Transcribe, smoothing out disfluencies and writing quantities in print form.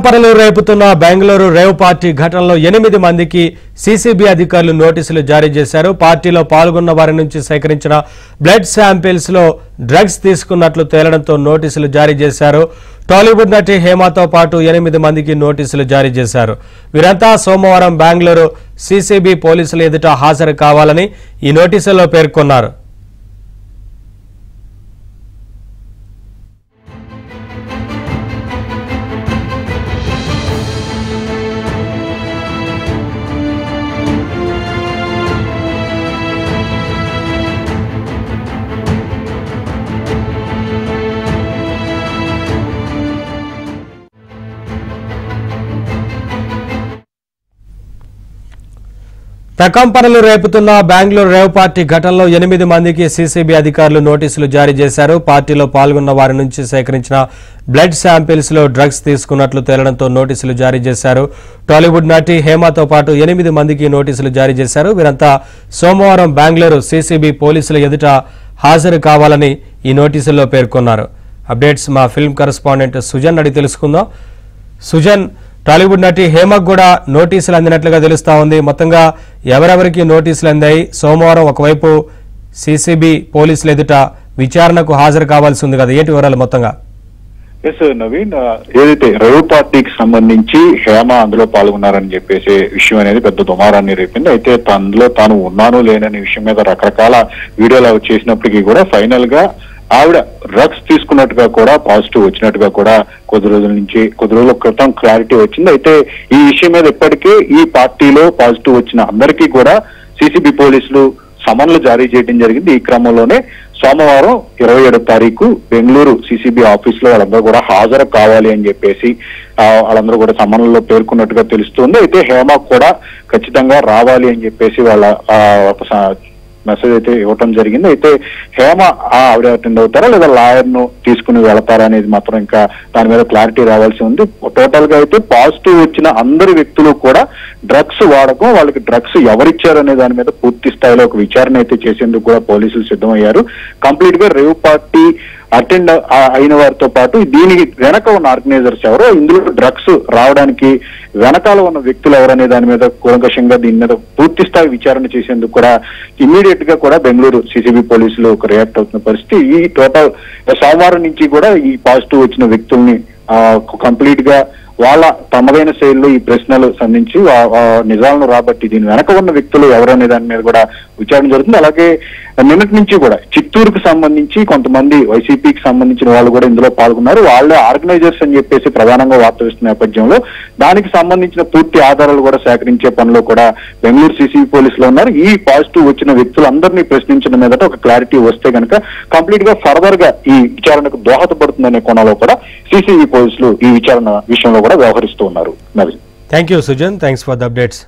ప్రకంపనలు రేపుతున్న Bengaluru rave party ఘటనలో 8 మందికి సీసీబీ అధికారులు నోటీసులు జారీ చేశారు. పార్టీలో పాల్గొన్న వారి నుంచి సేకరించిన బ్లడ్ శాంపిల్స్ లో డ్రగ్స్ తీసుకున్నట్లు తేలడంతో నోటీసులు జారీ చేశారు. టాలీవుడ్ నటి హేమతో పాటు 8 మందికి నోటీసులు జారీ చేశారు. వీరంతా సోమవారం బెంగళూరు సీసీబీ పోలీసుల ఎదుట హాజరు కావాలని ఈ నోటీసుల్లో పేర్కొన్నారు. ప్రకంపనలు రేపుతున్న బెంగళూరు రేవ్ పార్టీ ఘటనలో 8 మందికి సీసీబీ అధికారులు నోటీసులు జారీ చేశారు. పార్టీలో పాల్గొన్న వారి నుంచి సేకరించిన బ్లడ్ శాంపిల్స్ లో డ్రగ్స్ తీసుకున్నట్లు తేలడంతో నోటీసులు జారీ చేశారు. టాలీవుడ్ నటి హేమతో పాటు 8 మందికి నోటీసులు జారీ చేశారు. వీరంతా సోమవారం బెంగళూరు సీసీబీ పోలీసుల ఎదుట హాజరు కావాలని ఈ నోటీసుల్లో పేర్కొన్నారు. అప్డేట్స్ మా ఫిల్మ్ కరెస్పాండెంట్ సుజన్ అడిగి తెలుసుకుందాం. సుజన్, టాలీవుడ్ నటి హేమకు కూడా నోటీసులు అందినట్లుగా తెలుస్తా ఉంది. మొత్తంగా ఎవరెవరికి నోటీసులు అందాయి? సోమవారం ఒకవైపు సీసీబీ పోలీసుల ఎదుట విచారణకు హాజరు కావాల్సి ఉంది కదా, ఏంటి వివరాలు మొత్తంగా? ఎస్ నవీన్, ఏదైతే రేవ్ పార్టీకి సంబంధించి హేమ అందులో పాల్గొన్నారని చెప్పేసి విషయం అనేది పెద్ద దుమారాన్ని రేపింది. అయితే అందులో తాను ఉన్నాను లేననే విషయం మీద రకరకాల వీడియోలు చేసినప్పటికీ కూడా ఫైనల్ గా ఆవిడ డ్రగ్స్ తీసుకున్నట్టుగా కూడా పాజిటివ్ వచ్చినట్టుగా కూడా కొద్ది రోజుల క్రితం క్లారిటీ వచ్చింది. అయితే ఈ విషయం మీద ఇప్పటికే ఈ పార్టీలో పాజిటివ్ వచ్చిన అందరికీ కూడా సీసీబీ పోలీసులు సమన్లు జారీ చేయడం జరిగింది. ఈ క్రమంలోనే సోమవారం 27వ తారీఖు బెంగళూరు సీసీబీ ఆఫీస్ లో వాళ్ళందరూ కూడా హాజరు కావాలి అని చెప్పేసి వాళ్ళందరూ కూడా సమన్లలో పేర్కొన్నట్టుగా తెలుస్తుంది. అయితే హేమ కూడా ఖచ్చితంగా రావాలి అని చెప్పేసి వాళ్ళ మెసేజ్ అయితే ఇవ్వటం జరిగింది. అయితే హేమ ఆవిడ అటెండ్ అవుతారా లేదా లాయర్ ను తీసుకుని వెళతారా అనేది మాత్రం ఇంకా దాని మీద క్లారిటీ రావాల్సి ఉంది. టోటల్ గా అయితే పాజిటివ్ వచ్చిన అందరి వ్యక్తులు కూడా డ్రగ్స్ వాడకం, వాళ్ళకి డ్రగ్స్ ఎవరిచ్చారు అనే దాని మీద పూర్తి స్థాయిలో ఒక విచారణ అయితే చేసేందుకు కూడా పోలీసులు సిద్ధమయ్యారు. కంప్లీట్ గా రేవ్ పార్టీ అటెండ్ అయిన వారితో పాటు దీనికి వెనక ఉన్న ఆర్గనైజర్స్ ఎవరో, ఇందులో డ్రగ్స్ రావడానికి వెనకాల ఉన్న వ్యక్తులు ఎవరనే దాని మీద కూలంకషంగా దీని మీద పూర్తి స్థాయి విచారణ చేసేందుకు కూడా ఇమ్మీడియట్ గా కూడా బెంగళూరు సీసీబీ పోలీసులు ఒక రియాక్ట్ అవుతున్న పరిస్థితి. ఈ టోటల్ సోమవారం నుంచి కూడా ఈ పాజిటివ్ వచ్చిన వ్యక్తుల్ని కంప్లీట్ గా వాళ్ళ తమదైన శైలిలో ఈ ప్రశ్నలు సంధించి నిజాలను రాబట్టి దీని వెనక ఉన్న వ్యక్తులు ఎవరనే దాని మీద కూడా విచారణ జరుగుతుంది. అలాగే నిన్నటి నుంచి కూడా చిత్తూరుకు సంబంధించి కొంతమంది వైసీపీకి సంబంధించిన వాళ్ళు కూడా ఇందులో పాల్గొన్నారు. వాళ్ళే ఆర్గనైజర్స్ అని చెప్పేసి ప్రధానంగా వార్త వస్తున్న నేపథ్యంలో దానికి సంబంధించిన పూర్తి ఆధారాలు కూడా సేకరించే పనిలో కూడా బెంగళూరు సీసీబీ పోలీసులు ఉన్నారు. ఈ పాజిటివ్ వచ్చిన వ్యక్తులందరినీ ప్రశ్నించిన మీదట ఒక క్లారిటీ వస్తే కనుక కంప్లీట్ గా ఫర్దర్ గా ఈ విచారణకు దోహదపడుతుందనే కోణంలో కూడా సీసీబీ పోలీసులు ఈ విచారణ విషయంలో కూడా వ్యవహరిస్తూ ఉన్నారు. Naveen, thank you Sujan, thanks for the updates.